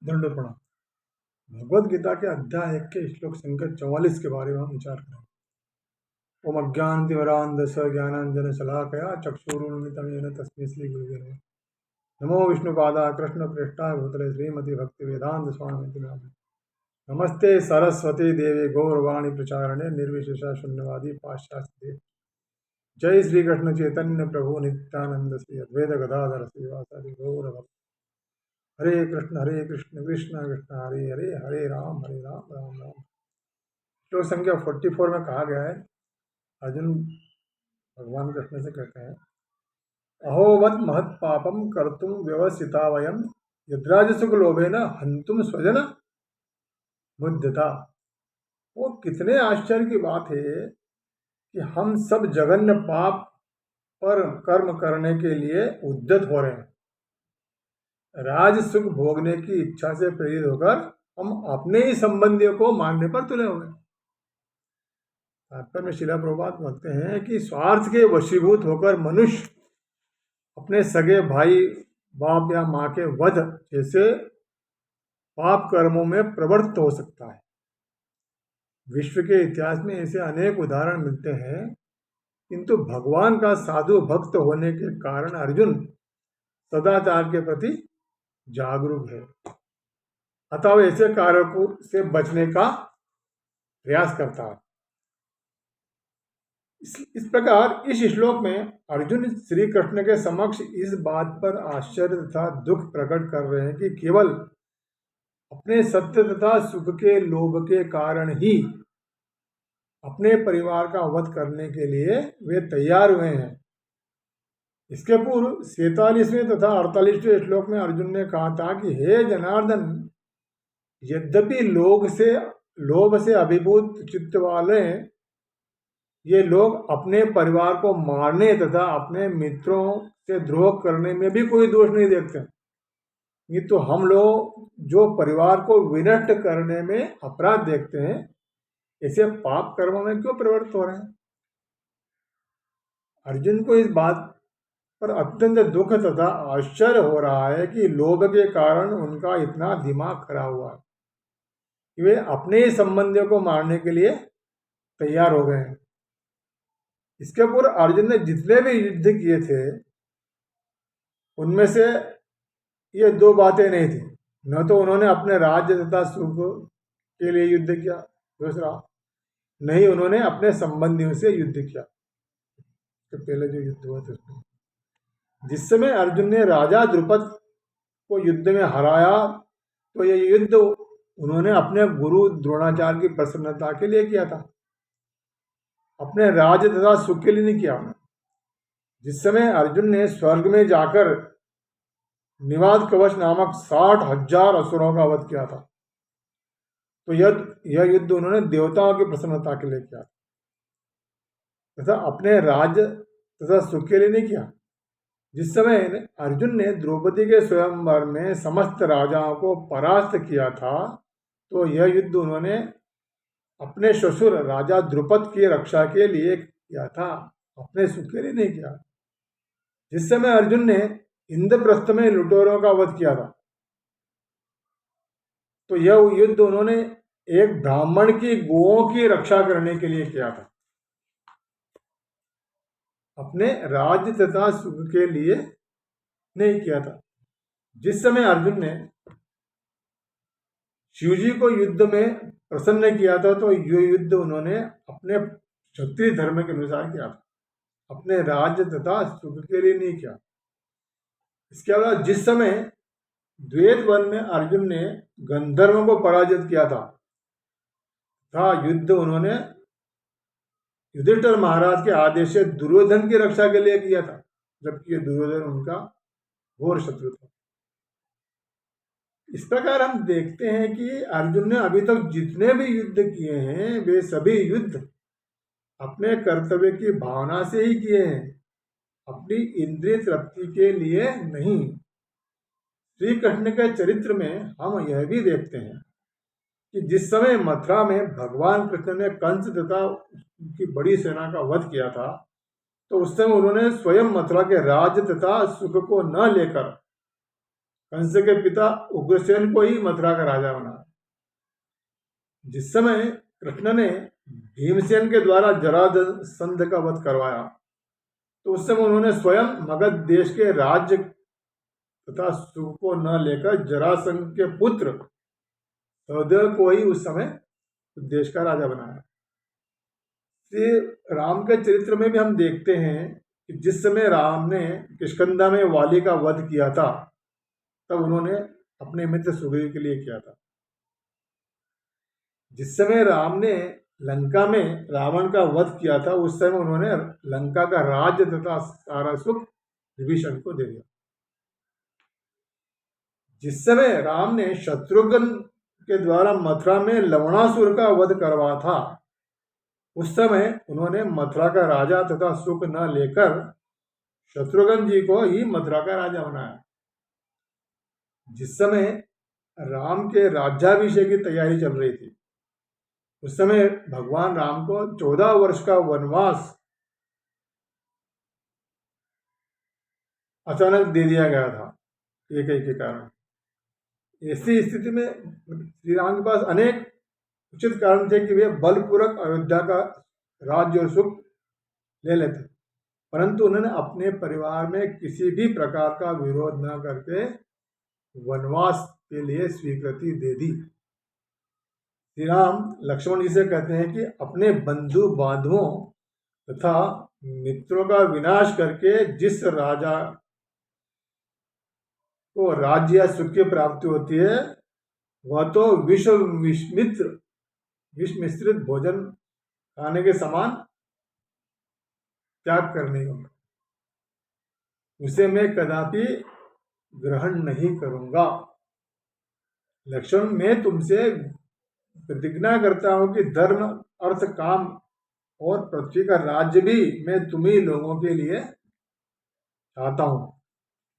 दंड प्रणाम। भगवद गीता के अध्याय 1 के श्लोक संख्या 44 के बारे में हम विचार करें। ओम अज्ञानतिमिरान्धस्य ज्ञानांजन शलाकया चक्षुरुन्मिलितं येन तस्मै श्री गुरुवे नमः। नमो विष्णुपादाय कृष्णप्रेष्ठाय भूतले श्रीमती भक्तिवेदांत स्वामिति नामिने। नमस्ते सरस्वती देवी गौरवाणी प्रचारणे निर्विशेषा शून्यवादी पाश्चात्य। जय श्री कृष्ण चैतन्य प्रभु नित्यानंद श्री अद्वैत गदाधर श्रीवासादि गौर भक्त। हरे कृष्ण कृष्ण कृष्ण हरे हरे, हरे राम राम राम। श्लोक संख्या 44 में कहा गया है, अर्जुन भगवान कृष्ण से कहते हैं, अहोवत महत पापम कर्तुम व्यवसिता वयम यद्राजसुख लोभेन हंतुम स्वजन मुद्यता। वो कितने आश्चर्य की बात है कि हम सब जघन्य पाप पर कर्म करने के लिए उद्यत हो रहे हैं। राज सुख भोगने की इच्छा से प्रेरित होकर हम अपने ही संबंधियों को मारने पर तुले हुए। तात्पर्य में शिला प्रभुपाद कहते हैं कि स्वार्थ के वशीभूत होकर मनुष्य अपने सगे भाई बाप या माँ के वध जैसे पाप कर्मों में प्रवृत्त हो सकता है। विश्व के इतिहास में ऐसे अनेक उदाहरण मिलते हैं, किंतु भगवान का साधु भक्त होने के कारण अर्जुन सदाचार के प्रति जागरूक है, अतः वह ऐसे कार्यों से बचने का प्रयास करता है। इस प्रकार इस श्लोक में अर्जुन श्री कृष्ण के समक्ष इस बात पर आश्चर्य तथा दुख प्रकट कर रहे हैं कि केवल अपने सत्य तथा सुख के लोभ के कारण ही अपने परिवार का वध करने के लिए वे तैयार हुए हैं। इसके पूर्व 47वें तथा 48वें श्लोक में अर्जुन ने कहा था कि हे जनार्दन, यद्यपि लोभ से अभिभूत चित्त वाले ये लोग अपने परिवार को मारने तथा अपने मित्रों से द्रोह करने में भी कोई दोष नहीं देखते, नहीं तो हम लोग जो परिवार को विनष्ट करने में अपराध देखते हैं, ऐसे पाप कर्मों में क्यों प्रवृत्त हो रहे हैं। अर्जुन को इस बात पर अत्यंत दुख तथा आश्चर्य हो रहा है कि लोभ के कारण उनका इतना दिमाग खराब हुआ है कि वे अपने ही संबंधियों को मारने के लिए तैयार हो गए हैं। इसके पूर्व अर्जुन ने जितने भी युद्ध किए थे उनमें से ये दो बातें नहीं थी। न तो उन्होंने अपने राज्य तथा सुख के लिए युद्ध किया, दूसरा नहीं उन्होंने अपने संबंधियों से युद्ध किया। तो पहले जो युद्ध हुआ था उसमें जिस समय अर्जुन ने राजा द्रुपद को युद्ध में हराया, तो ये युद्ध उन्होंने अपने गुरु द्रोणाचार्य की प्रसन्नता के लिए किया था, अपने राज्य तथा सुख के लिए नहीं किया। जिस समय अर्जुन ने स्वर्ग में जाकर निवाद कवच नामक 60,000 असुरों का वध किया था, तो यह युद्ध उन्होंने देवताओं की प्रसन्नता के लिए किया तथा अपने राज्य तथा सुख के लिए नहीं किया। जिस समय अर्जुन ने द्रौपदी के स्वयंवर में समस्त राजाओं को परास्त किया था, तो यह युद्ध उन्होंने अपने ससुर राजा द्रुपद की रक्षा के लिए किया था, अपने सुख के लिए नहीं किया। जिस समय अर्जुन ने इंद्रप्रस्थ में लुटेरों का वध किया था, तो यह युद्ध उन्होंने एक ब्राह्मण की गोओं की रक्षा करने के लिए किया था, अपने राज्य तथा सुख के लिए नहीं किया था। जिस समय अर्जुन ने शिवजी को युद्ध में प्रसन्न किया था, तो यह युद्ध उन्होंने अपने क्षत्रिय धर्म के अनुसार किया था, अपने राज्य तथा सुख के लिए नहीं किया। इसके अलावा जिस समय द्वैत वन में अर्जुन ने गंधर्वों को पराजित किया था, युद्ध उन्होंने युधिष्ठिर महाराज के आदेश से दुर्योधन की रक्षा के लिए किया था, जबकि दुर्योधन उनका घोर शत्रु था। इस प्रकार हम देखते हैं कि अर्जुन ने अभी तक जितने भी युद्ध किए हैं, वे सभी युद्ध अपने कर्तव्य की भावना से ही किए हैं, अपनी इंद्रिय तृप्ति के लिए नहीं। श्री कृष्ण के चरित्र में हम यह भी देखते हैं कि जिस समय मथुरा में भगवान कृष्ण ने कंस तथा उनकी बड़ी सेना का वध किया था, तो उस समय उन्होंने स्वयं मथुरा के राज्य तथा सुख को न लेकर कंस के पिता उग्रसेन को ही मथुरा का राजा बनाया। जिस समय कृष्ण ने भीमसेन के द्वारा जरासंध का वध करवाया, तो उस समय उन्होंने स्वयं मगध देश के राज्य तथा सुख को न लेकर जरासंध के पुत्र सहदेव को ही उस समय देश का राजा बनाया। श्री राम के चरित्र में भी हम देखते हैं कि जिस समय राम ने किष्किंधा में वाली का वध किया था, तब उन्होंने अपने मित्र सुग्रीव के लिए किया था। जिस समय राम ने लंका में रावण का वध किया था, उस समय उन्होंने लंका का राज्य तथा सारा सुख विभीषण को दे दिया। जिस समय राम ने शत्रुघ्न के द्वारा मथुरा में लवणासुर का वध करवा था, उस समय उन्होंने मथुरा का राजा तथा सुख न लेकर शत्रुघ्न जी को ही मथुरा का राजा बनाया। जिस समय राम के राज्याभिषेक की तैयारी चल रही थी, उस समय भगवान राम को 14 वर्ष का वनवास अचानक दे दिया गया था कैकेयी के कारण। ऐसी स्थिति में श्री राम के पास अनेक उचित कारण थे कि वे बलपूर्वक अयोध्या का राज्य और सुख ले लेते, परंतु उन्होंने अपने परिवार में किसी भी प्रकार का विरोध न करके वनवास के लिए स्वीकृति दे दी। श्री राम लक्ष्मण जी से कहते हैं कि अपने बंधु बांधवों तथा मित्रों का विनाश करके जिस राजा को राज्य या सुख की प्राप्ति होती है, वह तो विष मिश्रित भोजन खाने के समान त्याग करने होगा, उसे मैं कदापि ग्रहण नहीं करूंगा। लक्ष्मण, मैं तुमसे प्रतिज्ञा करता हूं कि धर्म, अर्थ, काम और पृथ्वी का राज्य भी मैं तुम्ही लोगों के लिए चाहता हूं।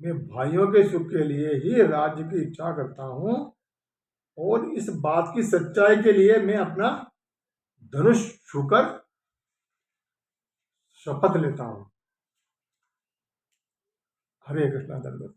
मैं भाइयों के सुख के लिए ही राज्य की इच्छा करता हूं, और इस बात की सच्चाई के लिए मैं अपना धनुष छूकर शपथ लेता हूं। हरे कृष्णा। दंडवत।